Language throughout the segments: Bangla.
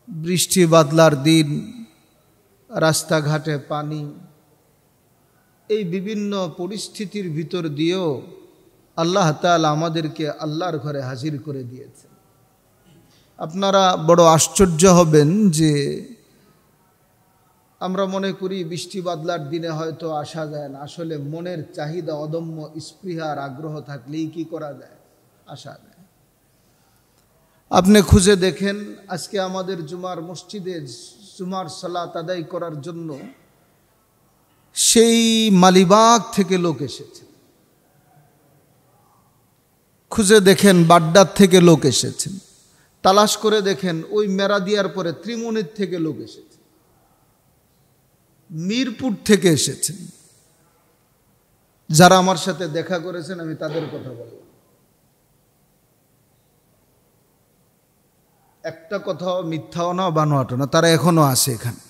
বৃষ্টি বাদলার দিন, রাস্তাঘাটে পানি, এই বিভিন্ন পরিস্থিতির ভিতর দিয়েও আল্লাহ তাআলা আমাদেরকে আল্লাহর ঘরে হাজির করে দিয়েছেন। আপনারা বড় আশ্চর্য হবেন যে আমরা মনে করি বৃষ্টি বাদলার দিনে হয়তো আসা যায় না। আসলে মনের চাহিদা, অদম্য স্পৃহা আর আগ্রহ থাকলেই কি করা যায়, আসা যায়। আপনি খুঁজে দেখেন, আজকে আমাদের জুমার মসজিদে জুমার সালাত আদায় করার জন্য সেই মালিবাগ থেকে লোক এসেছে। খুঁজে দেখেন বাড্ডার থেকে লোক এসেছেন। তালাশ করে দেখেন ওই মেরাদিয়ার পরে ত্রিমুনির থেকে লোক এসেছে, মিরপুর থেকে এসেছেন। যারা আমার সাথে দেখা করেছেন আমি তাদের কথা বললাম। একটা কথাও মিথ্যাও না, বানোয়াটো না, তারা এখনো আছে এখানে।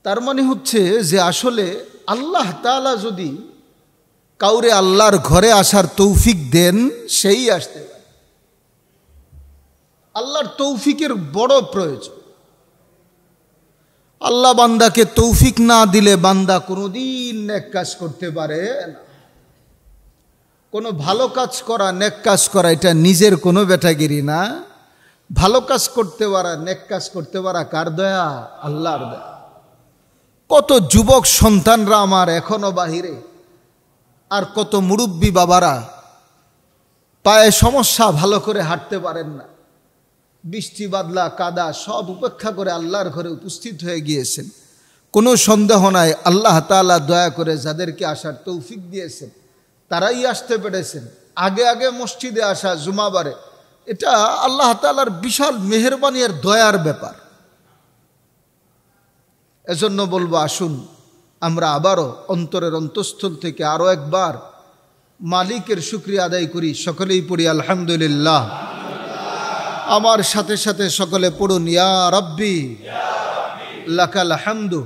তার মানে হচ্ছে যে আসলে আল্লাহ তাআলা যদি কাউরে আল্লাহর ঘরে আসার তৌফিক দেন, সেই আসতে পারে। আল্লাহর তৌফিকের বড় প্রয়োজন। আল্লাহ বান্দাকে তৌফিক না দিলে বান্দা কোনোদিন নেক কাজ করতে পারে না। কোনো ভালো কাজ করা, নেক কাজ করা এটা নিজের কোনো বেটাগিরি না। ভালো কাজ করতে পারা, নেক কাজ করতে পারা কার দয়া? আল্লাহর দয়া। কত যুবক সন্তানরা আমার এখনো বাহিরে, আর কত মুরব্বী বাবারা পায়ে সমস্যা, ভালো করে হাঁটতে পারেন না। বৃষ্টি বাদলা কাদা সব উপেক্ষা করে আল্লাহর ঘরে উপস্থিত হয়ে গিয়েছেন। কোনো সন্দেহ নাই আল্লাহ তাআলা দয়া করে যাদেরকে আসার তৌফিক দিয়েছেন তারাই আসতে পেরেছেন। আগে আগে মসজিদে আসা জুমাবারে, এটা আল্লাহ তাআলার বিশাল মেহেরবানি আর দয়ার ব্যাপার। এজন্য বলবো, আসুন আমরা আবারও অন্তরের অন্তঃস্থল থেকে আরও একবার মালিকের শুকরিয়া আদায় করি। সকলেই পড়ি আলহামদুলিল্লাহ। আমার সাথে সাথে সকলে পড়ুন, ইয়া রাব্বি লাকাল হামদু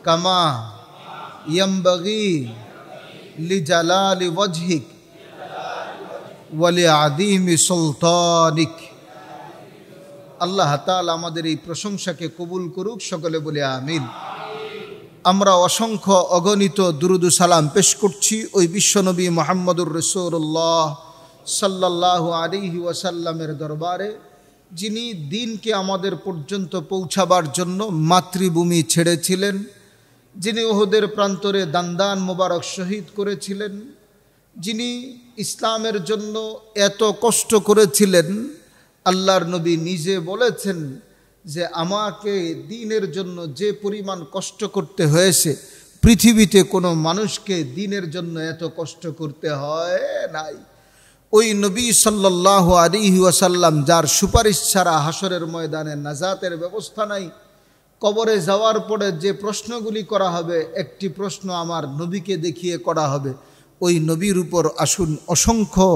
কামা ইয়ামবাগি লিজালালি ওয়াজহিক ওয়া লিআযীমি সুলতানিক। আল্লাহ তাআলা আমাদের এই প্রশংসাকে কবুল করুক, সকলে বলে আমিন। আমরা অসংখ্য অগণিত দুরুদ ও সালাম পেশ করছি ওই বিশ্বনবী মুহাম্মদুর রাসূলুল্লাহ সাল্লাল্লাহু আলাইহি ওয়াসাল্লামের দরবারে, যিনি দ্বীনকে আমাদের পর্যন্ত পৌঁছাবার জন্য মাতৃভূমি ছেড়েছিলেন, যিনি উহুদের প্রান্তরে দান্দান মোবারক শহীদ করেছিলেন, যিনি ইসলামের জন্য এত কষ্ট করেছিলেন। আল্লাহর নবী নিজে বলেছেন যে আমাকে দ্বীনের জন্য যে পরিমাণ কষ্ট করতে হয়েছে, পৃথিবীতে কোনো মানুষকে দ্বীনের জন্য এত কষ্ট করতে হয় নাই। ওই নবী সাল্লাল্লাহু আলাইহি ওয়াসাল্লাম, যার সুপারিশ ছাড়া হাসরের ময়দানে নাজাতের ব্যবস্থা নাই। কবরে যাওয়ার পরে যে প্রশ্নগুলি করা হবে, একটি প্রশ্ন আমার নবীকে দেখিয়ে করা হবে। ওই নবীর উপর আসুন অসংখ্য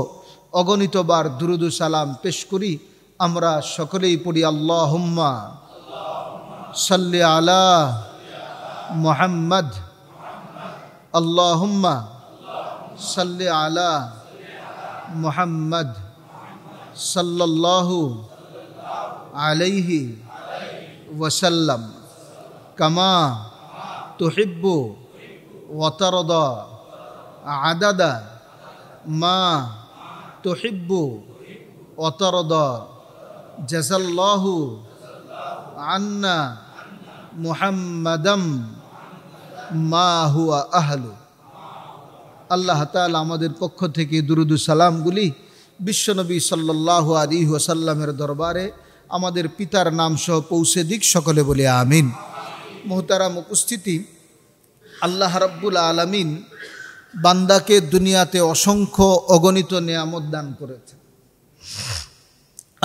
অগণিতবার দুরুদ ও সালাম পেশ করি। আমরা সকলেই পড়ি, আল্লাহুম্মা সাল্লি আলা মুহাম্মদ, আল্লাহুম্মা সাল্লি আলা মুহাম্মদ সাল্লাল্লাহু আলাইহি ওয়াসাল্লাম কামা তুহিব্বু ওয়া তারদা আদাদা মা তুহিব্বু ওয়া তারদা জাযাল্লাহু আন্না মুহাম্মাদাম মা হুয়া আহলু। আল্লাহ তাআলা আমাদের পক্ষ থেকে দুরুদ ও সালামগুলি বিশ্বনবী সাল্লাল্লাহু আলাইহি ওয়াসাল্লামের দরবারে আমাদের পিতার নাম সহ পৌঁছে দিক, সকলে বলে আমিন। মুহতারাম উপস্থিতি, আল্লাহ রাব্বুল আলামিন বান্দাকে দুনিয়াতে অসংখ্য অগণিত নেয়ামত দান করেছেন।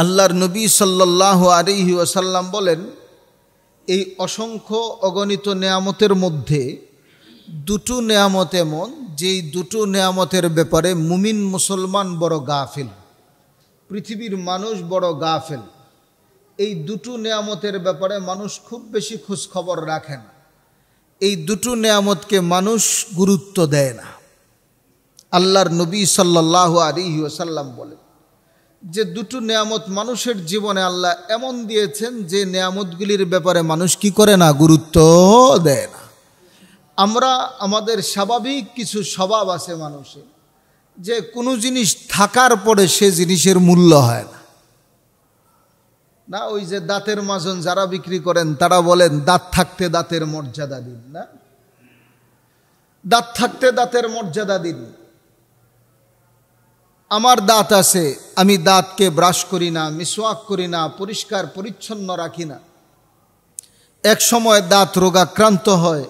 আল্লাহর নবী সাল্লাল্লাহু আলাইহি ওয়াসাল্লাম বলেন, এই অসংখ্য অগণিত নেয়ামতের মধ্যে দুটো নেয়ামত এমন, যেই দুটো নেয়ামতের ব্যাপারে মুমিন মুসলমান বড় গাফিল, পৃথিবীর মানুষ বড় গাফিল। এই দুটো নেয়ামতের ব্যাপারে মানুষ খুব বেশি খোঁজ খবর রাখে না। এই দুটো নেয়ামতকে মানুষ গুরুত্ব দেয় না। আল্লাহর নবী সাল্লাল্লাহু আলাইহি ওয়াসাল্লাম বলেন যে দুটো নেয়ামত মানুষের জীবনে আল্লাহ এমন দিয়েছেন যে নেয়ামতগুলির ব্যাপারে মানুষ কি করে না, গুরুত্ব দেয় না। আমরা আমাদের স্বাভাবিক কিছু স্বভাব আছে মানুষের, যে কোনো জিনিস থাকার পরে সে জিনিসের মূল্য হয় না। না, ওই যে দাঁতের মাজন যারা বিক্রি করেন তারা বলেন দাঁত থাকতে দাঁতের মর্যাদা দিন, না দাঁত থাকতে দাঁতের মর্যাদা দিন। আমার দাঁত আছে, আমি দাঁতকে ব্রাশ করি না, মিসওয়াক করি না, পরিষ্কার পরিচ্ছন্ন রাখি না। এক সময় দাঁত রোগাক্রান্ত হয়,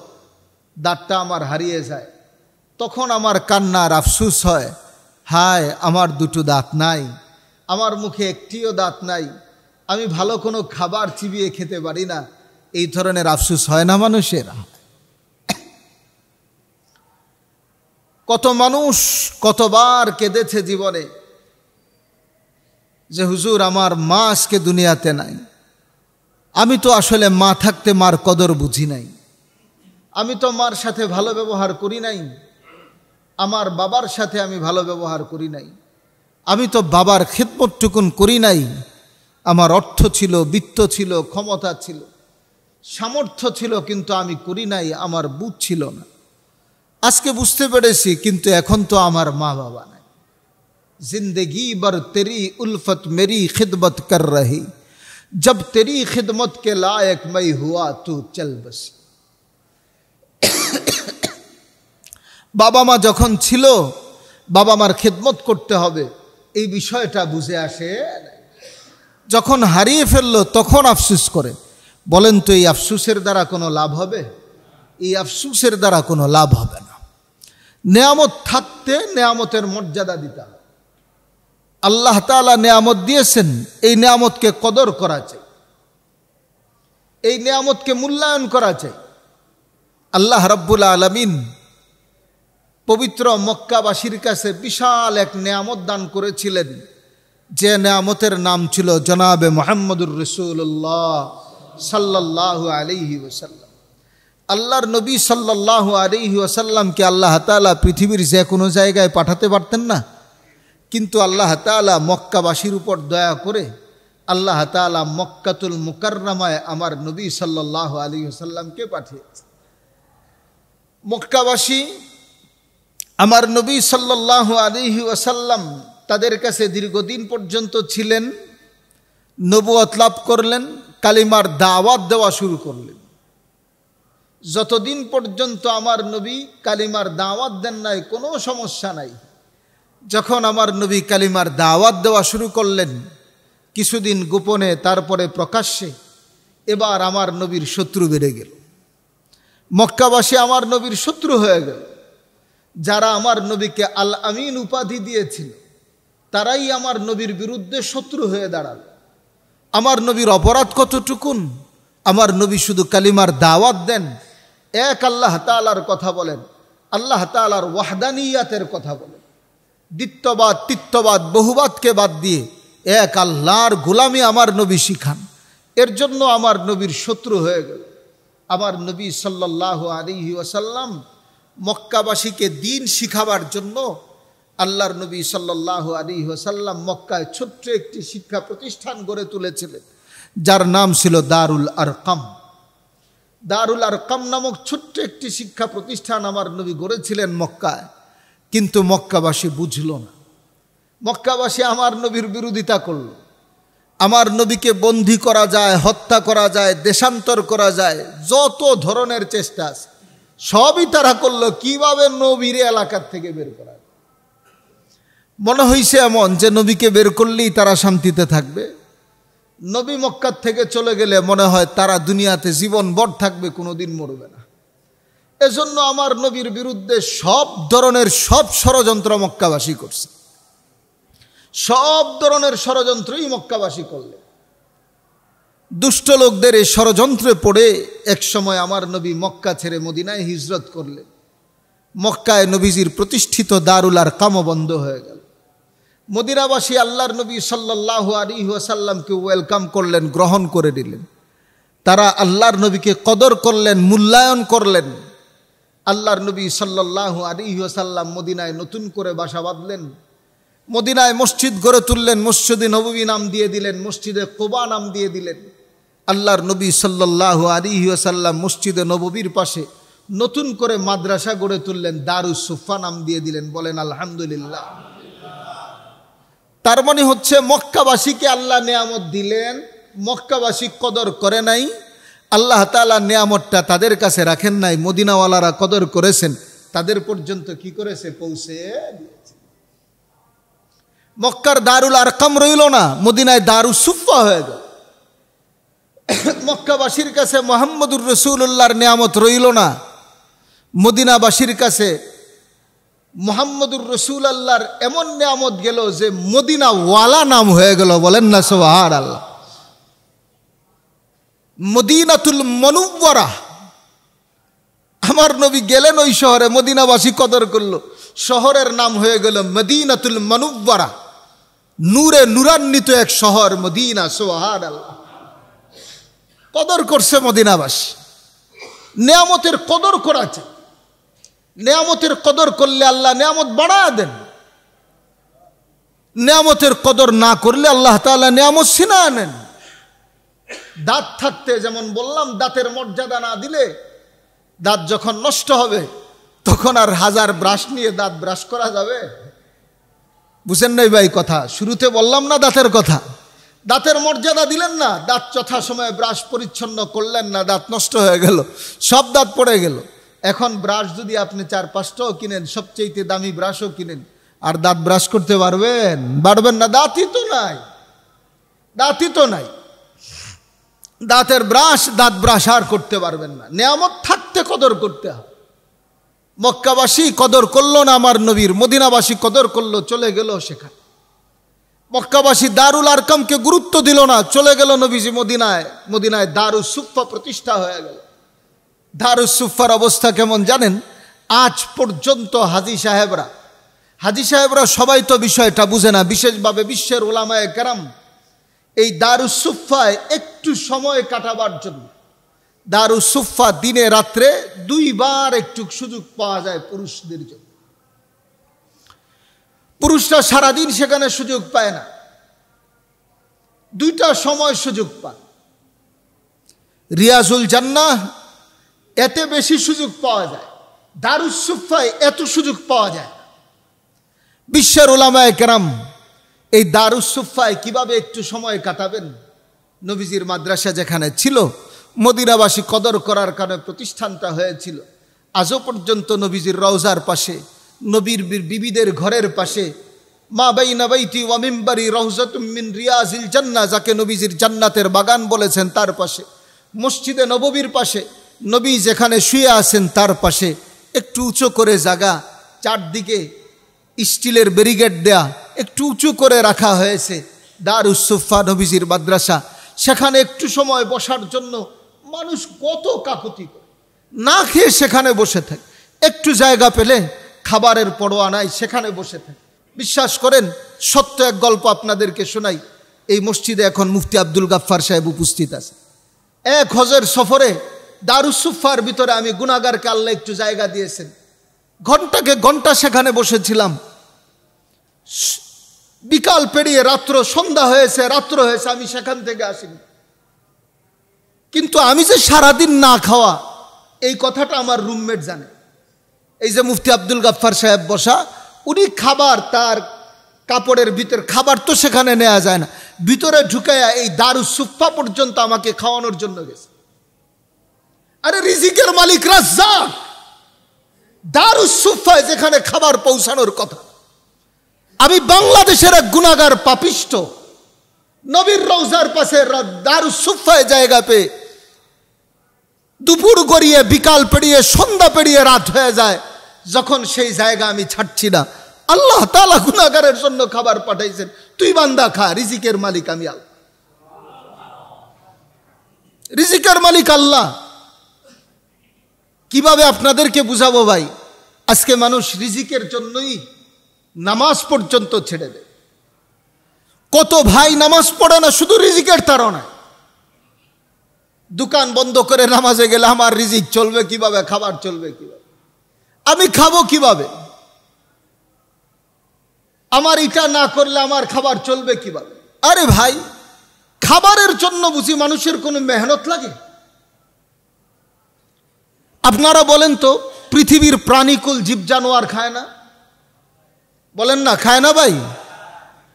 দাঁতটা আমার হারিয়ে যায়, তখন আমার কান্নার আফসোস হয়, হায় আমার দুটো দাঁত নাই, আমার মুখে একটিও দাঁত নাই, আমি ভালো কোনো খাবার চিবিয়ে খেতে পারি না। এই ধরনের আফসোস হয় না মানুষের? কত মানুষ কতবার কেঁদেছে জীবনে যে হুজুর আমার মা আজকে দুনিয়াতে নাই, আমি তো আসলে মা থাকতে মার কদর বুঝি নাই, আমি তো মার সাথে ভালো ব্যবহার করি নাই, আমার বাবার সাথে আমি ভালো ব্যবহার করি নাই, আমি তো বাবার খিদমতটুকুন করি নাই। আমার অর্থ ছিল, বিত্ত ছিল, ক্ষমতা ছিল, সামর্থ্য ছিল, কিন্তু আমি করি নাই, আমার বুঝ ছিল না। আজকে বুঝতে পেরেছি, কিন্তু এখন তো আমার মা বাবা নাই। जिंदगी भर तेरी उल्फत मेरी खिदमत कर रही, जब तेरी खिदमत के लायक मैं हुआ तू चल बस। বাবা মা যখন ছিল বাবা মার খিদমত করতে হবে, এই বিষয়টা বুঝে আসে। যখন হারিয়ে ফেললো তখন আফসোস করে। বলেন তো এই আফসোসের দ্বারা কোনো লাভ হবে? এই আফসোসের দ্বারা কোনো লাভ হবে না। নেয়ামত থাকতে নেয়ামতের মর্যাদা দিতে হবে। আল্লাহ তাআলা নেয়ামত দিয়েছেন, এই নেয়ামতকে কদর করা চাই, এই নেয়ামতকে মূল্যায়ন করা চাই। আল্লাহ রাব্বুল আলামিন পবিত্র মক্কাবাসীর কাছে বিশাল এক নেয়ামত দান করেছিলেন, যে নেয়ামতের নাম ছিল জনাবে মুহাম্মদুর রাসূলুল্লাহ সাল্লাল্লাহু আলাইহি ওয়াসাল্লাম। আল্লাহর নবী সাল্লাল্লাহু আলাইহি ওয়াসাল্লামকে আল্লাহ তাআলা পৃথিবীর যে কোনো জায়গায় পাঠাতে পারতেন না, কিন্তু আল্লাহ তাআলা মক্কাবাসীর উপর দয়া করে আল্লাহ তাআলা মক্কাতুল মুকাররমায় আমার নবী সাল্লাল্লাহু আলাইহি ওয়াসাল্লামকে পাঠিয়েছেন। মক্কাবাসী আমার নবী সাল্লাল্লাহু আলাইহি ওয়াসাল্লাম তাদের কাছে দীর্ঘদিন পর্যন্ত ছিলেন, নবুয়ত লাভ করলেন, কালিমার দাওয়াত দেওয়া শুরু করলেন। যতদিন পর্যন্ত আমার নবী কালিমার দাওয়াত দেন নাই কোনো সমস্যা নাই। যখন আমার নবী কালিমার দাওয়াত দেওয়া শুরু করলেন, কিছুদিন গোপনে তারপরে প্রকাশ্যে, এবার আমার নবীর শত্রু বেড়ে গেল। মক্কাবাসী আমার নবীর শত্রু হয়ে গেল। যারা আমার নবীকে আল আমিন উপাধি দিয়েছিল তারাই আমার নবীর বিরুদ্ধে শত্রু হয়ে দাঁড়াল। আমার নবীর অপরাধ কতটুকুন? আমার নবী শুধু কালিমার দাওয়াত দেন, এক আল্লাহ তাআলার কথা বলেন, আল্লাহ তাআলার ওয়াহদানিয়াতের কথা বলেন, দ্বিত্ববাদ তিত্ববাদ বহুবাদকে বাদ দিয়ে এক আল্লাহর গোলামি আমার নবী শিখান। এর জন্য আমার নবীর শত্রু হয়ে গেল। আমার নবী সাল্লাল্লাহু আলাইহি ওয়াসাল্লাম মক্কাবাসীকে দ্বীন শিখাবার জন্য আল্লাহর নবী সাল্লাল্লাহু আলাইহি ওয়াসাল্লাম মক্কায় ছোট্ট একটি শিক্ষা প্রতিষ্ঠান গড়ে তুলেছিলেন, যার নাম ছিল দারুল আরকাম। দারুল আরকাম নামক ছোট্ট একটি শিক্ষা প্রতিষ্ঠান আমার নবী গড়েছিলেন মক্কায়, কিন্তু মক্কাবাসী বুঝল না। মক্কাবাসী আমার নবীর বিরোধিতা করল। আমার নবীকে বন্দী করা যায়, হত্যা করা যায়, দেশান্তর করা যায়, যত ধরনের চেষ্টা আছে সবই তারা করলো, কিভাবে নবীর এলাকার থেকে বের করা। মনে হয়েছে এমন যে নবীকে বের করলেই তারা শান্তিতে থাকবে। নবী মক্কার থেকে চলে গেলে মনে হয় তারা দুনিয়াতে জীবনভর থাকবে, কোনোদিন মরবে না। এজন্য আমার নবীর বিরুদ্ধে সব ধরনের সব ষড়যন্ত্র মক্কাবাসী করছে। সব ধরনের ষড়যন্ত্রই মক্কাবাসী করলে। দুষ্ট লোকদের এই ষড়যন্ত্রে পড়ে এক সময় আমার নবী মক্কা ছেড়ে মদিনায় হিজরত করলেন। মক্কায় নবীজির প্রতিষ্ঠিত দারুল আরকাম বন্ধ হয়ে গেল। মদিনাবাসী আল্লাহর নবী সাল্লাল্লাহু আলাইহি ওয়াসাল্লামকে ওয়েলকাম করলেন, গ্রহণ করে নিলেন। তারা আল্লাহর নবীকে কদর করলেন, মূল্যায়ন করলেন। আল্লাহর নবী সাল্লাল্লাহু আলাইহি ওয়াসাল্লাম মদিনায় নতুন করে বাসা বাঁধলেন। মদিনায় মসজিদ গড়ে তুললেন, মসজিদে নববী নাম দিয়ে দিলেন, মসজিদে কুবা নাম দিয়ে দিলেন। আল্লাহর নবী সাল্লাল্লাহু আলাইহি ওয়াসাল্লাম মসজিদে নববীর পাশে নতুন করে মাদ্রাসা গড়ে তুললেন, দারুস সুফা নাম দিয়ে দিলেন। বলেন আলহামদুলিল্লাহ। তার মানে হচ্ছে মক্কাবাসীকে আল্লাহ নেয়ামত দিলেন, মক্কাবাসী কদর করে নাই, আল্লাহ তাআলা নেয়ামতটা তাদের কাছে রাখেন নাই, মদিনাওয়ালারা কদর করেছেন, তাদের পর্যন্ত কি করেছে? পৌঁছে দিয়েছে। মক্কার দারুল আরকাম রইল না, মদিনায় দারুস সুফা হয়ে গেল। মক্কাবাসীর কাছে মুহাম্মদুর রাসূলুল্লাহর নিয়ামত রইল না, মদিনাবাসীর কাছে মুহাম্মদুর রাসূলুল্লাহর এমন নিয়ামত গেল যে মদিনা ওয়ালা নাম হয়ে গেল। বলেন না সুবহানাল্লাহ। মদিনাতুল মুনাওয়ারা, আমার নবী গেলেন ওই শহরে, মদিনাবাসী কদর করলো, শহরের নাম হয়ে গেল মদিনাতুল মুনাওয়ারা, নূরে নূরান্বিত এক শহর মদিনা। সুবহানাল্লাহ। কদর করছে মদিনাবাসী, নিয়ামতের কদর করাছে। নিয়ামতের কদর করলে আল্লাহ নিয়ামত বাড়া দেন, নিয়ামতের কদর না করলে আল্লাহ তাআলা নিয়ামত ছিনা নেন। দাঁত থাকতে, যেমন বললাম, দাঁতের মর্যাদা না দিলে দাঁত যখন নষ্ট হবে তখন আর হাজার ব্রাশ নিয়ে দাঁত ব্রাশ করা যাবে? বুঝেন নাই ভাই কথা? শুরুতে বললাম না দাঁতের কথা। দাঁতের মর্যাদা দিলেন না, দাঁত যথাসময়ে ব্রাশ পরিচ্ছন্ন করলেন না, দাঁত নষ্ট হয়ে গেল, সব দাঁত পড়ে গেল। এখন ব্রাশ যদি আপনি 4-5টাও কিনেন, সবচেয়ে দামি ব্রাশও কিনেন, আর দাঁত ব্রাশ করতে পারবেন? পারবেন না, দাঁতই তো নাই, দাঁতই তো নাই। দাঁতের ব্রাশ, দাঁত ব্রাশ আর করতে পারবেন না। নিয়ামত থাকতে কদর করতে হয়। মক্কাবাসী কদর করলো না আমার নবীর, মদিনাবাসী কদর করলো, চলে গেল সেখানে। মক্কাবাসী দারুল আরকামকে গুরুত্ব দিল না, চলে গেল নবীজি মদিনায়। মদিনায় দারুস সুফা প্রতিষ্ঠা হয়ে গেল। দারুস সুফার অবস্থা কেমন জানেন? আজ পর্যন্ত হাজী সাহেবরা সবাই তো বিষয়টা বুঝে না, বিশেষভাবে বিশ্বের উলামায়ে কেরাম এই দারুস সুফায় একটু সময় কাটাবার জন্য, দারুস সুফা দিনে রাত্রে 2 বার একটু সুযোগ পাওয়া যায় পুরুষদের জন্য। পুরুষরা সারাদিন সেখানে সুযোগ পায় না, 2টা সময় সুযোগ পায়। রিয়াজুল জান্নাহ এতে বেশি সুযোগ পাওয়া যায়, দারুস সুফায় এত সুযোগ পাওয়া যায়। বিশ্বের উলামায়ে কেরাম এই দারুস সুফায় কিভাবে একটু সময় কাটাবেন, নবীজির মাদ্রাসা যেখানে ছিল, মদিনাবাসী কদর করার কারণে প্রতিষ্ঠানটা হয়েছিল। আজও পর্যন্ত নবীজির রওজার পাশে, নবীর বিবিদের ঘরের পাশে, মা বাইনা বাইতি ওয়া মিম্বারি রাউযাতুম মিন রিয়াজিল জান্নাহ, যাকে নবীজির জান্নাতের বাগান বলেছেন, তার পাশে, মসজিদে নববীর পাশে, নবী যেখানে শুয়ে আছেন তার পাশে একটু উঁচু করে জায়গা, চারদিকে স্টিলের ব্যারিকেড দেয়া, একটু উঁচু করে রাখা হয়েছে দারুস সুফা নবীজির মাদ্রাসা। সেখানে একটু সময় বসার জন্য মানুষ কত কাকুতি করে, না খেয়ে সেখানে বসে থাকে। একটু জায়গা পেলে খাবারের পরোয়া নাই, সেখানে বসে থাকে। বিশ্বাস করেন, সত্য এক গল্প আপনাদেরকে শোনাই। এই মসজিদে এখন মুফতি আব্দুল গাফফার সাহেব উপস্থিত আছে। এক হজের সফরে দারুস সুফার ভিতরে আমি গুনাহগারকে আল্লাহ একটু জায়গা দিয়েছেন, ঘন্টাকে ঘন্টা সেখানে বসেছিলাম। বিকাল পেরিয়ে রাত্র, সন্ধ্যা হয়েছে, রাত্র হয়েছে, আমি সেখান থেকে আসিনি। কিন্তু আমি যে সারাদিন না খাওয়া, এই কথাটা আমার রুমমেট জানে। এই যে মুফতি আব্দুল গাফফার সাহেব বসা, উনি খাবার, তার কাপড়ের ভিতর খাবার তো সেখানে নেওয়া যায় না, ভিতরে ঢুকাইয়া এই দারুস সুফা পর্যন্ত আমাকে খাওয়ানোর জন্য গেছে। আরে রিজিকের মালিক রাজ্জাক, দারুস সুফায় যেখানে খাবার পৌঁছানোর কথা। আমি বাংলাদেশের এক গুনাহগার পাপিষ্ট, নবীর রওজার পাশে দারুস সুফায় জায়গা পেয়ে দুপুর গড়িয়ে, বিকাল পেরিয়ে, সন্ধ্যা পেরিয়ে রাত হয়ে যায়, যখন সেই জায়গা আমি ছাড়ছি না, আল্লাহ তাআলা গুনাহগারের জন্য খাবার পাঠাইছেন, তুই বান্দা খা, রিজিকের মালিক আমি আল্লাহ। রিজিকের মালিক আল্লাহ। কিভাবে আপনাদেরকে বুঝাবো ভাই? আজকে মানুষ রিজিকের জন্যই নামাজ পর্যন্ত ছেড়ে দেয়। কত ভাই নামাজ পড়ে না শুধু রিজিকের তাড়নায়। দোকান বন্ধ করে নামাজে গেলে আমার রিজিক চলবে কিভাবে, খাবার চলবে কিভাবে, আমি খাবো কিভাবে? আমার এটা না করলে আমার খাবার চলবে কিভাবে? আরে ভাই, খাবারের জন্য বুঝি মানুষের কোনো মেহনত লাগে? আপনারা বলেন তো, পৃথিবীর প্রাণীকুল জীব জানোয়ার খায় না? বলেন না, খায় না ভাই?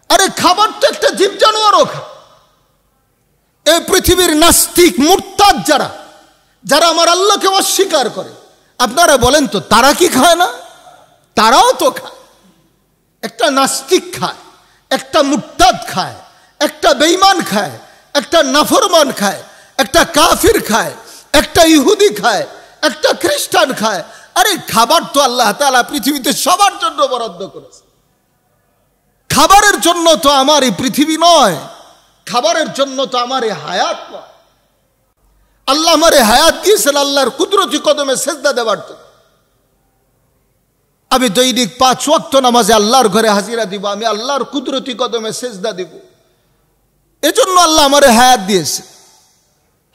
আরে খাবার তো একটা জীব জানোয়ারও খায়। এই পৃথিবীর নাস্তিক মুরতাদ যারা আমার আল্লাহকে অস্বীকার করে, আপনারা বলেন তো তারা কি খায় না? তারাও তো খায়। একটা নাস্তিক খায়, একটা মুরতাদ খায়, একটা বেঈমান খায়, একটা নাফরমান খায়, একটা কাফির খায়, একটা ইহুদি খায়, একটা খ্রিস্টান খায়। আরে খাবার তো আল্লাহ তাআলা পৃথিবীতে সবার জন্য বরাদ্দ করেছে। খাবারের জন্য তো আমার এই পৃথিবী নয়, খাবারের জন্য তো আমার এই হায়াত নয়। আল্লাহ আমার এই হায়াত দিয়েছেন আল্লাহর কুদরতি কদমে সেজদা দেওয়ার জন্য। আমি দৈনিক 5 ওয়াক্ত নামাজে আল্লাহর ঘরে হাজিরা দিব, আমি আল্লাহর কুদরতি কদমে সেজদা দিব। এজন্য আল্লাহ আমার হায়াত দিয়েছে।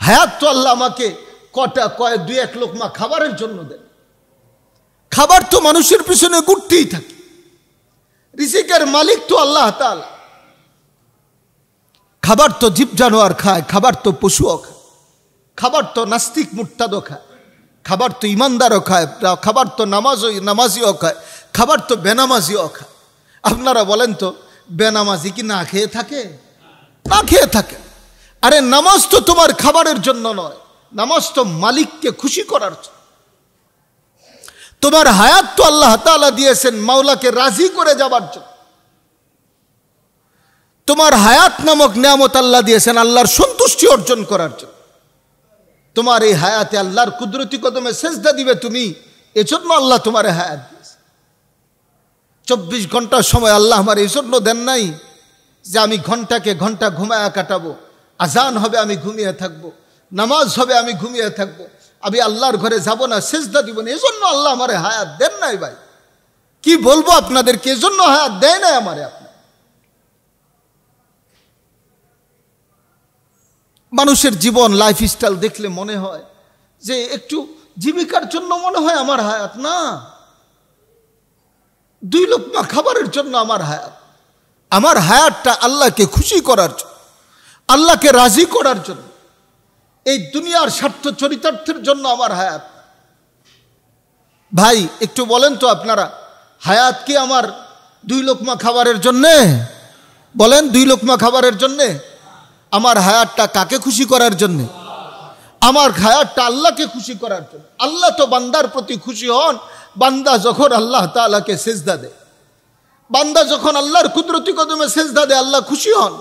হায়াত তো আল্লাহ আমাকে কয়েক 2-1 লোকমা খাবারের জন্য দেন। খাবার তো মানুষের পিছনে ঘুরতেই থাকে। রিজিকের মালিক তো আল্লাহ তাআলা। খাবার তো জীব জানোয়ার খায়, খাবার তো পশুও খায়, খাবার তো নাস্তিক মুরতাদও খায়, খাবার তো ইমানদারও খায়, খাবার তো নামাজিও খায়, খাবার তো বেনামাজিও খায়। আপনারা বলেন তো, বেনামাজি কি না খেয়ে থাকে? না খেয়ে থাকে। আরে নামাজ তো তোমার খাবারের জন্য নয়, নামাজ তো মালিককে খুশি করার জন্য। তোমার হায়াত তো আল্লাহ তাআলা দিয়েছেন মাওলাকে রাজি করে যাবার জন্য। তোমার হায়াত নামক নিয়ামত আল্লাহ দিয়েছেন আল্লাহর সন্তুষ্টি অর্জন করার জন্য। তোমার এই হায়াতে আল্লাহর কুদরতি কদমে সেজদা দিবে তুমি, এজন্য আল্লাহ তোমার হায়াত দিয়েছে। 24 ঘন্টার সময় আল্লাহ আমার এই জন্য দেন নাই যে আমি ঘন্টাকে ঘন্টা ঘুমায়া কাটাবো, আজান হবে আমি ঘুমিয়ে থাকবো, নামাজ হবে আমি ঘুমিয়ে থাকবো, আমি আল্লাহর ঘরে যাব না, সেজদা দিব না। এজন্য আল্লাহ আমার হায়াত দেন নাই ভাই। কি বলবো আপনাদেরকে, এজন্য হায়াত দেয় নাই আমারে। মানুষের জীবন লাইফস্টাইল দেখলে মনে হয় যে একটু জীবিকার জন্য মনে হয় আমার হায়াত। না, 2 লোকমা খাবারের জন্য আমার হায়াত। আমার হায়াতটা আল্লাহকে খুশি করার জন্য, আল্লাহকে রাজি করার জন্য, এই দুনিয়ার স্বার্থ চরিতার্থের জন্য আমার হায়াত। ভাই একটু বলেন তো আপনারা, হায়াত কি আমার 2 লোকমা খাবারের জন্যে? বলেন, 2 লোকমা খাবারের জন্যে? আমার হায়াতটা কাকে খুশি করার জন্য? আমার হায়াতটা আল্লাহকে খুশি করার জন্য। আল্লাহ তো বান্দার প্রতি খুশি হন বান্দা যখন আল্লাহ তাআলাকে সেজদা দেয়। বান্দা যখন আল্লাহর কুদরতি কদমে সেজদা দেয় আল্লাহ খুশি হন।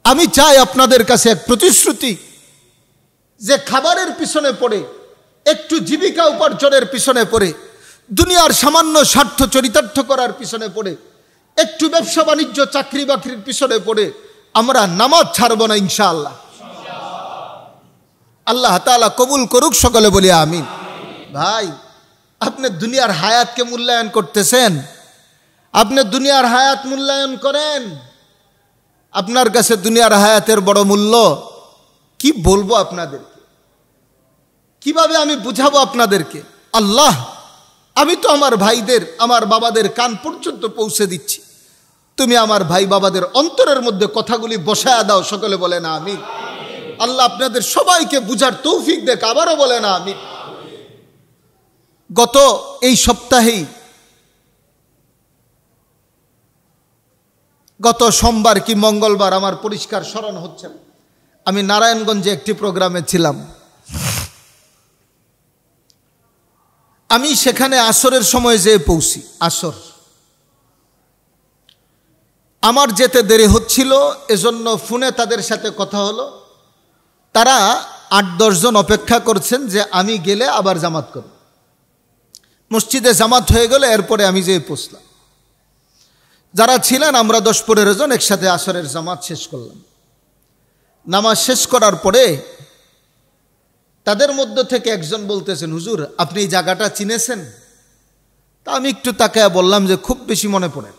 আমি চাই আপনাদের কাছে এক প্রতিশ্রুতি, যে খাবারের পিছনে পড়ে, একটু জীবিকা উপার্জনের পিছনে পড়ে, দুনিয়ার সামান্য স্বার্থ চরিতার্থ করার পিছনে পড়ে, একটু ব্যবসা বাণিজ্য চাকরি বাকরির পিছনে পড়ে আমরা নামাজ ছাড়ব না ইনশাআল্লাহ। আল্লাহ তাআলা কবুল করুক, সকলে বলি আমিন। ভাই, আপনি দুনিয়ার হায়াতকে মূল্যায়ন করতেছেন? আপনি দুনিয়ার হায়াত মূল্যায়ন করেন? আপনার কাছে দুনিয়ার হায়াতের বড় মূল্য? কি বলবো আপনাদেরকে, কিভাবে আমি বুঝাবো আপনাদেরকে? আল্লাহ, আমি তো আমার ভাইদের, আমার বাবাদের কান পর্যন্ত পৌঁছে দিচ্ছি, তুমি আমার ভাই বাবাদের অন্তরের মধ্যে কথাগুলি বসায়া দাও, সকলে বলে না আমিন। আল্লাহ আপনাদের সবাইকে বুঝার তৌফিক দেখ, আবারও বলে না আমিন। গত এই সপ্তাহেই, গত সোমবার কি মঙ্গলবার, আমার পরিষ্কার স্মরণ হচ্ছে না, আমি নারায়ণগঞ্জে একটি প্রোগ্রামে ছিলাম। আমি সেখানে আসরের সময় যেয়ে পৌঁছি। আসর আমার যেতে দেরি হচ্ছিল, এজন্য ফোনে তাদের সাথে কথা হলো। তারা 8-10 জন অপেক্ষা করছেন যে আমি গেলে আবার জামাত করব। মসজিদে জামাত হয়ে গেলে এরপরে আমি যেয়ে পৌঁছলাম। যারা ছিলেন আমরা 10-15 জন একসাথে আসরের জামাত শেষ করলাম। নামাজ শেষ করার পরে তাদের মধ্য থেকে একজন বলতেছেন, হুজুর আপনি এই জায়গাটা চিনেছেন? তা আমি একটু তাকায়া বললাম যে খুব বেশি মনে পড়ে।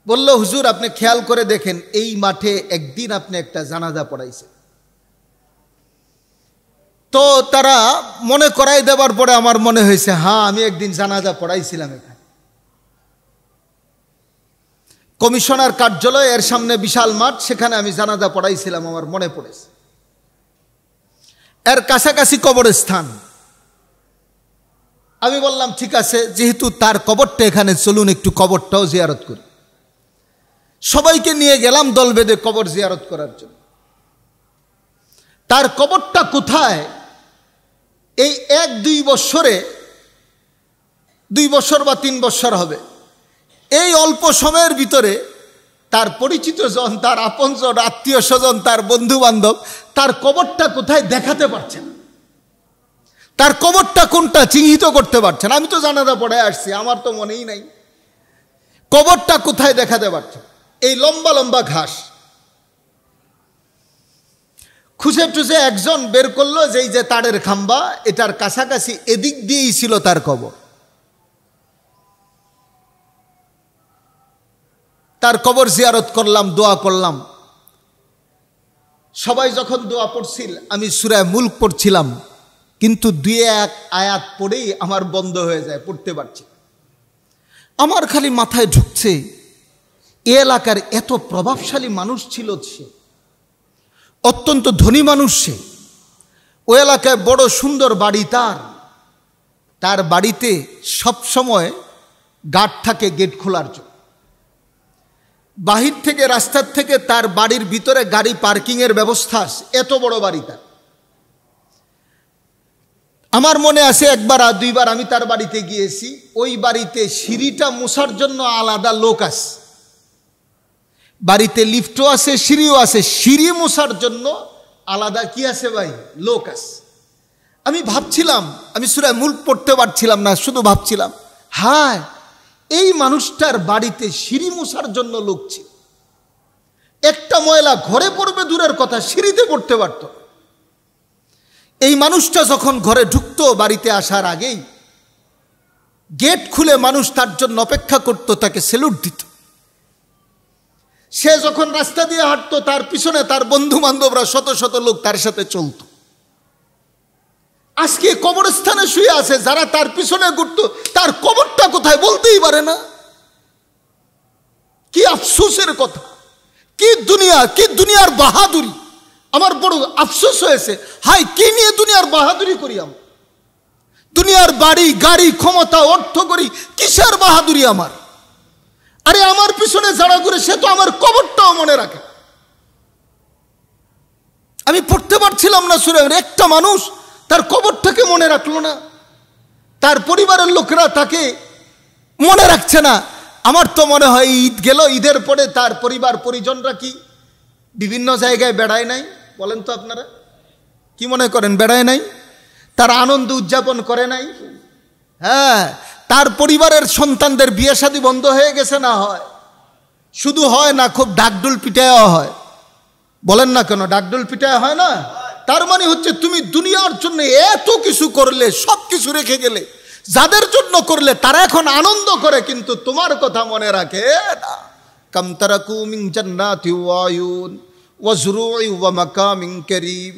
বলল, হুজুর আপনি খেয়াল করে দেখেন, এই মাঠে একদিন আপনি একটা জানাজা পড়াইছেন। তো তারা মনে করাই দেওয়ার পরে আমার মনে হয়েছে, হ্যাঁ আমি একদিন জানাজা পড়াইছিলাম এখানে। কমিশনার কার্যালয়, এর সামনে বিশাল মাঠ, সেখানে আমি জানাজা পড়াইছিলাম, আমার মনে পড়েছে। এর কাছাকাছি কবরস্থান। আমি বললাম ঠিক আছে, যেহেতু তার কবরটা এখানে, চলুন একটু কবরটাও জিয়ারত করি। সবাইকে নিয়ে গেলাম দল বেঁধে কবর জিয়ারত করার জন্য। তার কবরটা কোথায়, এই 1-2 বছরে, 2 বছর বা 3 বছর হবে, এই অল্প সময়ের ভিতরে তার পরিচিত জন, তার আপনজন, আত্মীয় স্বজন, তার বন্ধু বান্ধব তার কবরটা কোথায় দেখাতে পারছেন, তার কবরটা কোনটা চিহ্নিত করতে পারছেন। আমি তো জানাজা পড়ে আসছি, আমার তো মনেই নাই কবরটা কোথায় দেখাতে পারছেন। এই লম্বা লম্বা ঘাস খুঁজে টুজে একজন বের করলো যে এই যে তারের খাম্বা, এটার কাছাকাছি এদিক দিয়েই ছিল তার কবর। তার কবর জিয়ারত করলাম, দোয়া করলাম। সবাই যখন দোয়া পড়ছিল, আমি সূরা মুলক পড়ছিলাম, কিন্তু 2-1 আয়াত পড়েই আমার বন্ধ হয়ে যায়, পড়তে পারছি। আমার খালি মাথায় ঢুকছে, এ এলাকার এত প্রভাবশালী মানুষ ছিল সে, অত্যন্ত ধনী মানুষ সে। ওই এলাকায় বড় সুন্দর বাড়ি তার বাড়িতে সব সময় গার্ড থাকে গেট খোলার জন্য। বাহির থেকে, রাস্তার থেকে তার বাড়ির ভিতরে গাড়ি পার্কিংয়ের ব্যবস্থা আছে, এত বড় বাড়ি তার। আমার মনে আছে 1-2 বার আমি তার বাড়িতে গিয়েছি। ওই বাড়িতে সিঁড়িটা মোছার জন্য আলাদা লোক আছে, বাড়িতে লিফটও আছে, সিঁড়িও আছে, সিঁড়ি মোছার জন্য আলাদা কি আছে ভাই, লোক আছে। আমি ভাবছিলাম, আমি সূরা মুলক পড়তে পারছিলাম না, শুধু ভাবছিলাম, হায় এই মানুষটার বাড়িতে সিঁড়ি মোছার জন্য লোক ছিল। একটা ময়লা ঘরে পড়বে দূরের কথা, সিঁড়িতে পড়তে পারত। এই মানুষটা যখন ঘরে ঢুকতো, বাড়িতে আসার আগেই গেট খুলে মানুষ তার জন্য অপেক্ষা করত, তাকে স্যালুট দিত। সে যখন রাস্তা দিয়ে হাঁটতো, তার পিছনে তার বন্ধু বান্ধবরা, শত শত লোক তার সাথে চলত। আজকে কবরস্থানে শুয়ে আছে, যারা তার পিছনে ঘুরতো, তার কবরটা কোথায় বলতেই পারে না। কি আফসোসের কথা, কি দুনিয়ার বাহাদুরি। আমার বড় আফসোস হয়েছে, হাই কি নিয়ে দুনিয়ার বাহাদুরি করি আমরা? দুনিয়ার বাড়ি গাড়ি ক্ষমতা অর্থ করি, কিসের বাহাদুরি আমার? আরে আমার পিছনে যারা ঘুরে, সে তো আমার কবরটাও মনে রাখে। আমি পড়তে পারছিলাম না সূরা, একটা মানুষ তার কবরটাকে মনে রাখলো না, তার পরিবারের লোকেরা তাকে মনে রাখছে না। আমার তো মনে হয় ঈদ গেল, ঈদের পরে তার পরিবার পরিজনরা কি বিভিন্ন জায়গায় বেড়ায় নাই? বলেন তো আপনারা, কি মনে করেন বেড়ায় নাই? তার আনন্দ উদযাপন করে নাই? হ্যাঁ, তার পরিবারের সন্তানদের বিয়ে শাদী বন্ধ হয়ে গেছে না? হয়, শুধু হয় না, খুব ডাকডুল পিটায়া হয়। বলেন না কেন, ডাকডুল পিটায়া হয় না? তার মানে হচ্ছে তুমি দুনিয়ার জন্য এত কিছু করলে, সব কিছু রেখে গেলে, যাদের জন্য করলে তারা এখন আনন্দ করে, কিন্তু তোমার কথা মনে রাখে না। কাম তারাকু মিন জান্নাতি ওয়া আয়ুন ওয়া যুরুই ওয়া মাকামিন কারীম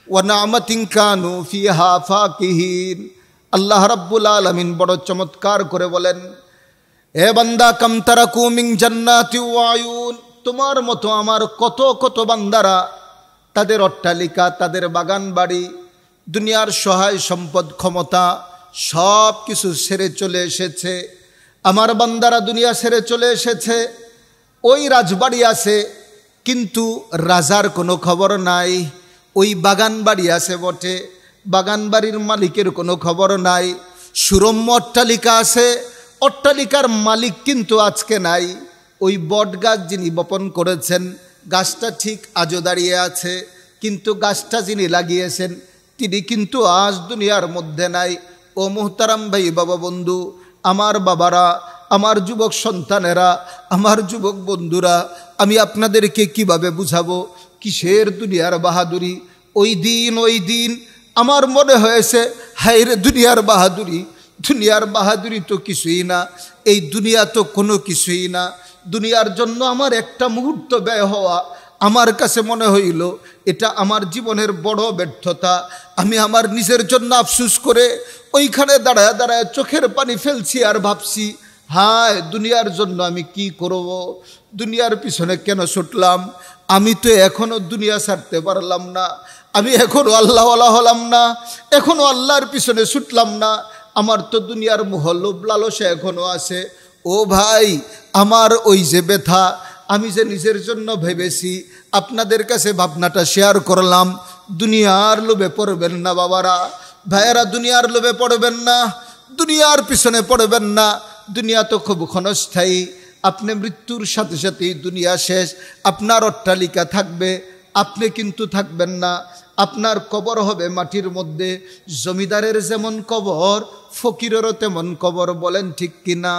ওয়া না'মাতিন কানু ফিহা ফাকিহিন। আল্লাহ রাব্বুল আলামিন বড় চমৎকার করে বলেন, হে বান্দা, কাম তারাকু মিন জান্নাতি ওয়া আয়ুন, তোমার মতো আমার কত কত বান্দারা তাদের অট্টালিকা, তাদের বাগান বাড়ি, দুনিয়ার সহায় সম্পদ, ক্ষমতা সব কিছু ছেড়ে চলে এসেছে। আমার বান্দারা দুনিয়া ছেড়ে চলে এসেছে, ওই রাজবাড়ি আছে কিন্তু রাজার কোনো খবর নাই। ওই বাগান বাড়ি আছে বটে, বাগান বাড়ির মালিকের কোনো খবর নাই। সুরম্য অট্টালিকা আছে, অট্টালিকার মালিক কিন্তু আজকে নাই। ওই বট গাছ যিনি বপন করেছেন, গাছটা ঠিক আজও দাঁড়িয়ে আছে, কিন্তু গাছটা যিনি লাগিয়েছেন তিনি কিন্তু আজ দুনিয়ার মধ্যে নাই। ও মুহতারাম ভাই, বাবা, বন্ধু, আমার বাবারা, আমার যুবক সন্তানেরা, আমার যুবক বন্ধুরা, আমি আপনাদেরকে কিভাবে বুঝাবো কিসের দুনিয়ার বাহাদুরি? ওই দিন আমার মনে হয়েছে, হায় রে দুনিয়ার বাহাদুরি, দুনিয়ার বাহাদুরি তো কিছুই না, এই দুনিয়া তো কোনো কিছুই না। দুনিয়ার জন্য আমার একটা মুহূর্ত ব্যয় হওয়া, আমার কাছে মনে হইল এটা আমার জীবনের বড় ব্যর্থতা। আমি আমার নিজের জন্য আফসোস করে ওইখানে দাঁড়ায় দাঁড়ায় চোখের পানি ফেলছি আর ভাবছি, হায় দুনিয়ার জন্য আমি কি করব? দুনিয়ার পিছনে কেন ছুটলাম? আমি তো এখনো দুনিয়া ছাড়তে পারলাম না, আমি এখনো আল্লাহওয়ালা হলাম না, এখনো আল্লাহর পিছনে ছুটলাম না, আমার তো দুনিয়ার মোহ লোভ লালসা এখনো আছে। ও ভাই, আমার ওই যে ব্যথা, আমি যে নিজের জন্য ভেবেছি, আপনাদের কাছে ভাবনাটা শেয়ার করলাম। দুনিয়ার লোভে পড়বেন না বাবারা, ভাইয়েরা, দুনিয়ার লোভে পড়বেন না, দুনিয়ার পিছনে পড়বেন না। দুনিয়া তো খুব ক্ষণস্থায়ী, আপনি মৃত্যুর সাথে সাথেই দুনিয়া শেষ। আপনার অট্টালিকা থাকবে, আপনি কিন্তু থাকবেন না। আপনার কবর হবে মাটির মধ্যে। জমিদারের যেমন কবর, ফকিরেরও তেমন কবর। বলেন ঠিক কিনা?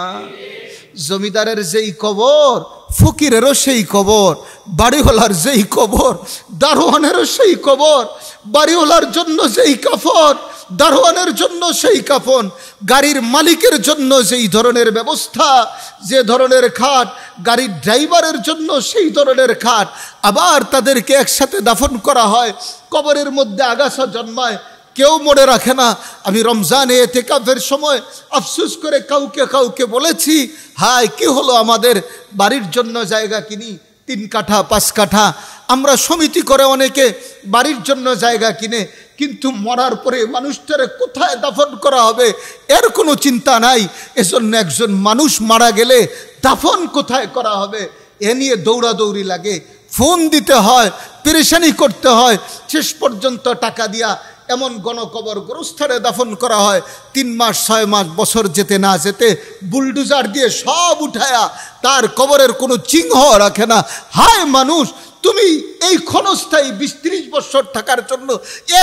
জমিদারের যেই কবর, ফকিরেরও সেই কবর, বাড়িওয়ালার যেই কবর, দারোয়ানেরও সেই কবর। বাড়িওয়ালার জন্য যেই কাফন, দারোয়ানের জন্য সেই কাফন। গাড়ির মালিকের জন্য যেই ধরনের ব্যবস্থা, যে ধরনের খাট, গাড়ির ড্রাইভারের জন্য সেই ধরনের খাট। আবার তাদেরকে একসাথে দাফন করা হয়। কবরের মধ্যে আগাছা জন্মায়, কেউ মনে রাখে না। আমি রমজানে এতেকাফের সময় আফসোস করে কাউকে বলেছি, হায় কি হলো, আমাদের বাড়ির জন্য জায়গা কিনি 3 কাঠা 5 কাঠা, আমরা সমিতি করে অনেকে বাড়ির জন্য জায়গা কিনে, কিন্তু মরার পরে মানুষটারে কোথায় দাফন করা হবে এর কোনো চিন্তা নাই। এজন্য একজন মানুষ মারা গেলে দাফন কোথায় করা হবে এ নিয়ে দৌড়াদৌড়ি লাগে, ফোন দিতে হয়, পেরেশানি করতে হয়। শেষ পর্যন্ত টাকা দিয়া এমন গণকবর গোরস্থানে দাফন করা হয়, 3 মাস 6 মাস বছর যেতে না যেতে বুলডোজার দিয়ে সব উঠায়া তার কবরের কোনো চিহ্ন রাখে না। হায় মানুষ, তুমি এই ক্ষণস্থায়ী 20-30 বছর থাকার জন্য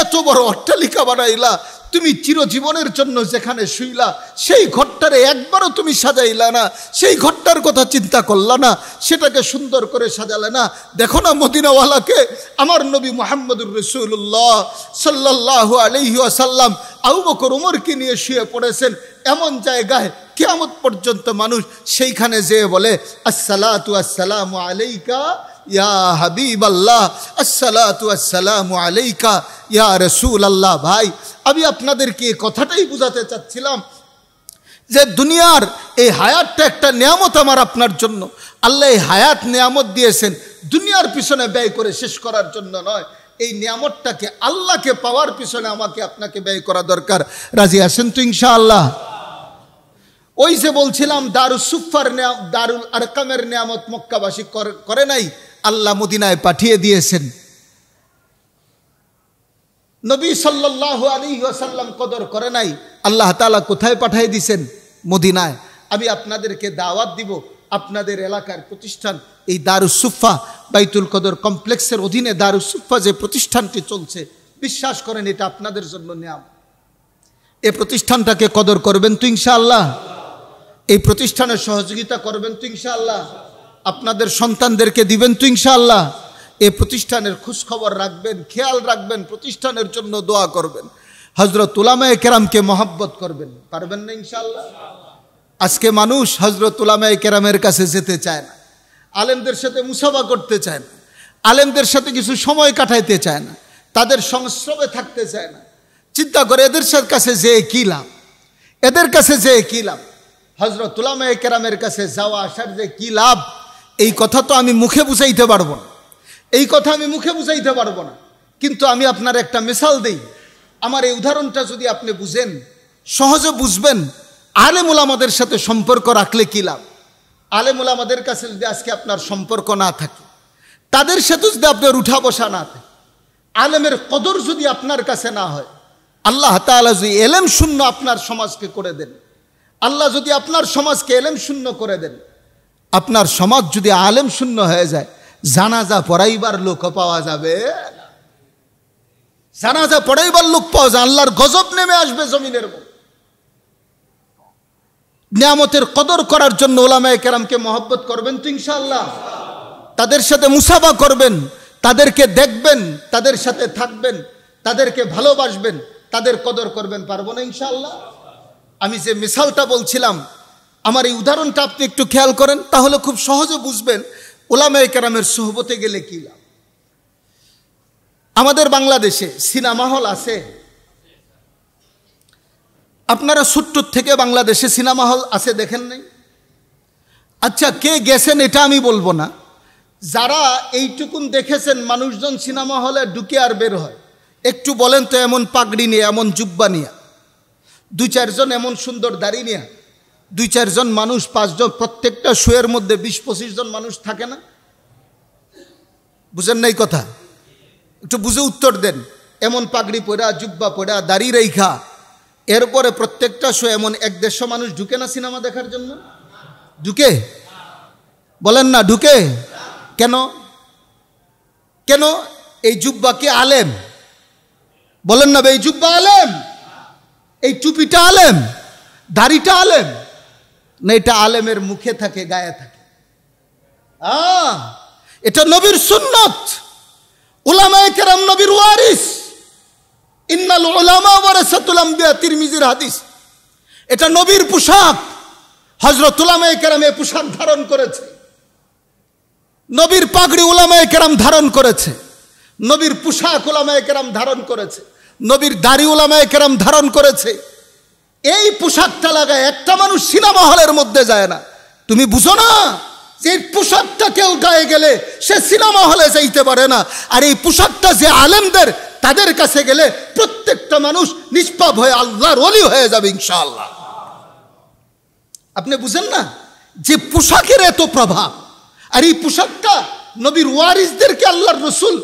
এত বড় অট্টালিকা বানাইলা, তুমি চিরজীবনের জন্য যেখানে শুইলা সেই ঘরটারে একবারও তুমি সাজাইলা না, সেই ঘরটার কথা চিন্তা করলা না, সেটাকে সুন্দর করে সাজালে না। দেখো না মদিনাওয়ালাকে, আমার নবী মুহাম্মদুর রাসূলুল্লাহ সাল্লাল্লাহু আলাইহি ওয়াসাল্লাম আবু বকর ওমরকে নিয়ে শুয়ে পড়েছেন এমন জায়গায়, কিয়ামত পর্যন্ত মানুষ সেইখানে যেয়ে বলে, আসসালাতু আসসালামু আলাইকা ইয়া হাবিবাল্লাহ, আসসালাতু আসসালামু আলাইকা ইয়া রাসূলুল্লাহ। ভাই, আমি আপনাদেরকে এই কথাটাই বুঝাতে চাচ্ছিলাম যে দুনিয়ার এই হায়াতটা একটা নিয়ামত আমার আপনার জন্য। আল্লাহ এই হায়াত নিয়ামত দিয়েছেন দুনিয়ার পিছনে ব্যয় করে শেষ করার জন্য নয়। এই নিয়ামতটাকে আল্লাহকে পাওয়ার পিছনে আমাকে আপনাকে ব্যয় করা দরকার। রাজি আছেন তো ইনশাআল্লাহ? ওই যে বলছিলাম দারুস সুফার দারুল আরকামের নিয়ামত মক্কাবাসী করে নাই, আল্লাহ মদিনায় পাঠিয়ে দিয়েছেন। নবী সাল্লাল্লাহু আলাইহি ওয়াসাল্লাম কদর করে নাই, আল্লাহ তাআলা কোথায় পাঠিয়ে দিয়েছেন? মদিনায়। আমি আপনাদেরকে দাওয়াত দিব, আপনাদের এলাকার প্রতিষ্ঠান এই দারুস সুফা বাইতুল কদর কমপ্লেক্সের অধীনে দারুস সুফা যে প্রতিষ্ঠানটি চলছে, বিশ্বাস করেন এটা আপনাদের জন্য নিয়ামত। এই প্রতিষ্ঠানটাকে কদর করবেন তো ইনশাআল্লাহ? এই প্রতিষ্ঠানের সহযোগিতা করবেন তো ইনশাআল্লাহ? আপনাদের সন্তানদেরকে দিবেন তো ইনশাআল্লাহ? এই প্রতিষ্ঠানের খোঁজখবর রাখবেন, খেয়াল রাখবেন, প্রতিষ্ঠানের জন্য দোয়া করবেন, হযরত উলামায়ে কেরামকে মহব্বত করবেন। পারবেন না ইনশাআল্লাহ? আজকে মানুষ হযরত উলামায়ে কেরামের কাছে যেতে চায় না, আলেমদের সাথে মুসাফা করতে চায় না, আলেমদের সাথে কিছু সময় কাটাইতে চায় না, তাদের সংস্রবে থাকতে চায় না। চিন্তা করে এদের কাছে যেয়ে কি লাভ, এদের কাছে যেয়ে কি লাভ? হযরত উলামায়ে কেরামের কাছে যাওয়া আসার যে কি লাভ, এই কথা তো আমি মুখে বুঝাইতে পারবো না, এই কথা আমি মুখে বুঝাইতে পারবো না। কিন্তু আমি আপনার একটা মিসাল দেই, আমার এই উদাহরণটা যদি আপনি বুঝেন, সহজে বুঝবেন আলেম উলামাদের সাথে সম্পর্ক রাখলে কি লাভ। আলেম উলামাদের কাছে যদি আজকে আপনার সম্পর্ক না থাকে, তাদের সাথে যদি আপনার উঠা বসা না থাকে, আলেমের কদর যদি আপনার কাছে না হয়, আল্লাহ তাআলা যদি এলেম শূন্য আপনার সমাজকে করে দেন, আল্লাহ যদি আপনার সমাজকে এলেম শূন্য করে দেন, আপনার সমাজ যদি আলেম শূন্য হয়ে যায়, জানাজা পড়াইবার লোক পাওয়া যাবে, জানাজা পড়াইবার লোক পাওয়া যায়, আল্লাহর গজব নেমে আসবে জমিনের উপর। নিয়ামতের কদর করার জন্য উলামায়ে কেরামকে মহব্বত করবেন তো ইনশাআল্লাহ? তাদের সাথে মুসাফা করবেন, তাদেরকে দেখবেন, তাদের সাথে থাকবেন, তাদেরকে ভালোবাসবেন, তাদের কদর করবেন। পারবো না ইনশাআল্লাহ? আমি যে মিসালটা বলছিলাম, আমার এই উদাহরণটা আপনি একটু খেয়াল করেন, তাহলে খুব সহজে বুঝবেন উলামায়ে কেরামের সোহবতে গেলে কি লাভ। আমাদের বাংলাদেশে সিনেমা হল আছে, আপনারা ছোট্ট থেকে বাংলাদেশে সিনেমা হল আছে দেখেন নাই? আচ্ছা, কে গেছেন এটা আমি বলবো না, যারা এইটুকুন দেখেছেন মানুষজন সিনেমা হলে ঢুকে আর বের হয়, একটু বলেন তো এমন পাগড়ি নিয়ে, এমন জুব্বা নিয়ে, 2-4 জন এমন সুন্দর দাড়ি নিয়ে, 2-4 জন মানুষ, 5 জন, প্রত্যেকটা শোয়ের মধ্যে 20-25 জন মানুষ থাকে না? বুঝেন নাই কথা? একটু বুঝে উত্তর দেন। এমন পাগড়ি পরা, জুব্বা পরা, দাড়ি রেখা, এরপরে প্রত্যেকটা শো এমন 1-150 মানুষ ঢুকে না সিনেমা দেখার জন্য? ঢুকে? বলেন না ঢুকে? কেন? কেন? এই জুব্বা কি আলেম? বলেন না, এই জুব্বা আলেম? এই টুপিটা আলেম? দাড়িটা আলেম? না, এটা আলেমের মুখে থাকে, গায়ে থাকে। এটা নবীর সুন্নত। উলামায়ে কেরাম নবীর ওয়ারিস। ইন্নাল উলামা ওয়ারাসাতুল আম্বিয়া, তিরমিজির হাদিস। এটা নবীর পোশাক। হযরত উলামায়ে কেরাম এই পোশাক ধারণ করেছে। নবীর পাগড়ি উলামায়ে কেরাম ধারণ করেছে। নবীর পোশাক উলামায়ে কেরাম ধারণ করেছে। নবীর দাড়ি উলামায়ে কেরাম ধারণ করেছে। এই পোশাকটা লাগায় একটা মানুষ সিনেমা হলের মধ্যে যায় না। তুমি বুঝো না যে এই পোশাকটা কেউ গায়ে গেলে সে সিনেমা হলে যাইতে পারে না, আর এই পোশাকটা যে আলেমদের, তাদের কাছে গেলে প্রত্যেকটা মানুষ নিষ্পাপ হয়ে আল্লাহর ওলি হয়ে যাবে ইনশাআল্লাহ। আপনি বুঝেন না যে পোশাকের এত প্রভাব, আর এই পোশাকটা নবীর ওয়ারিসদেরকে আল্লাহর রাসূল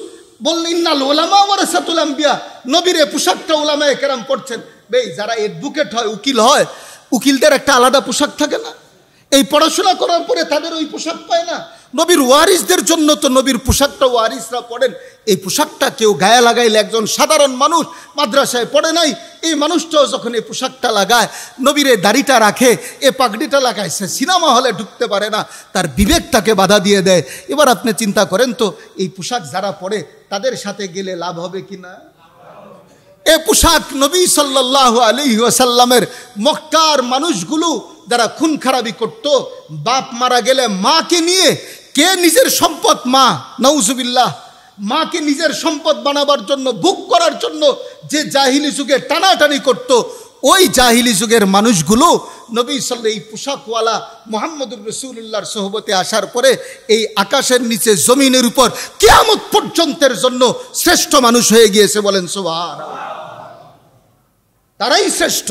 বললেন ইন্নাল উলামা ওয়ারাসাতুল আম্বিয়া, নবীর এই পোশাকটা উলামায়ে কেরাম পড়ছেন। বেই যারা অ্যাডভোকেট হয়, উকিল হয়, উকিলদের একটা আলাদা পোশাক থাকে না? এই পড়াশোনা করার পরে তাদের ওই পোশাক পায় না? নবীর ওয়ারিসদের জন্য তো নবীর পোশাকটা ওয়ারিসরা পড়েন। এই পোশাকটা কেউ গায়ে লাগাইলে, একজন সাধারণ মানুষ মাদ্রাসায় পড়ে নাই, এই মানুষটাও যখন এই পোশাকটা লাগায়, নবীর এই দাড়িটা রাখে, এ পাগড়িটা লাগায়, সে সিনেমা হলে ঢুকতে পারে না, তার বিবেক তাকে বাধা দিয়ে দেয়। এবার আপনি চিন্তা করেন তো, এই পোশাক যারা পরে তাদের সাথে গেলে লাভ হবে কি না? এ পোশাক নবী সাল্লাল্লাহু আলাইহি ওয়াসাল্লামের মক্কার মানুষগুলো যারা খুন খারাপি করত, বাপ মারা গেলে মাকে নিয়ে, কে নিজের সম্পদ, মা, নাউজুবিল্লাহ, মাকে নিজের সম্পদ বানাবার জন্য, বুক করার জন্য যে জাহিলি যুগে টানাটানি করত, ওই জাহিলি যুগের মানুষগুলো নবী সাল্লাল্লাহু এই পোশাকওয়ালা মুহাম্মদুর রাসূলুল্লাহর সোহবতে আসার পরে এই আকাশের নিচে জমিনের উপর কিয়ামত পর্যন্তের জন্য শ্রেষ্ঠ মানুষ হয়ে গিয়েছে। বলেন সুবহানাল্লাহ। তারাই শ্রেষ্ঠ।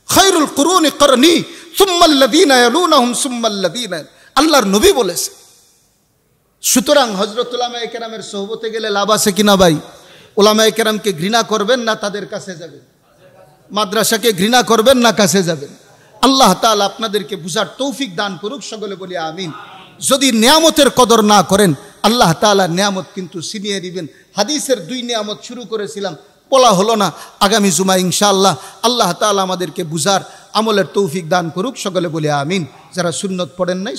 খায়রুল কুরুনি করনি সুম্মাল্লাযীনা ইয়ালুনাহুম সুম্মাল্লাযীনা, আল্লাহর নবী বলেছে। সুতরাং হযরত উলামায়ে কেরামের সোহবতে গেলে লাভ আছে কিনা ভাই? উলামায়ে কেরামকে ঘৃণা করবেন না তাদের কাছে যাবেন? মাদ্রাসাকে ঘৃণা করবেন না কাছে যাবেন? আল্লাহ তাআলা আপনাদেরকে বুঝার তৌফিক দান করুক, সকলে বলি আমিন। যদি নিয়ামতের কদর না করেন, আল্লাহ তাআলা নিয়ামত কিন্তু ছিনিয়ে দিবেন। হাদিসের 2 নিয়ামত শুরু করেছিলাম, বলা হলো না, আগামী জুমা ইনশাআল্লাহ আল্লাহ তাআলা আমাদেরকে বুঝার, আমলের তৌফিক দান করুক, সকলে বলি আমিন। যারা সুন্নত পড়েন নাই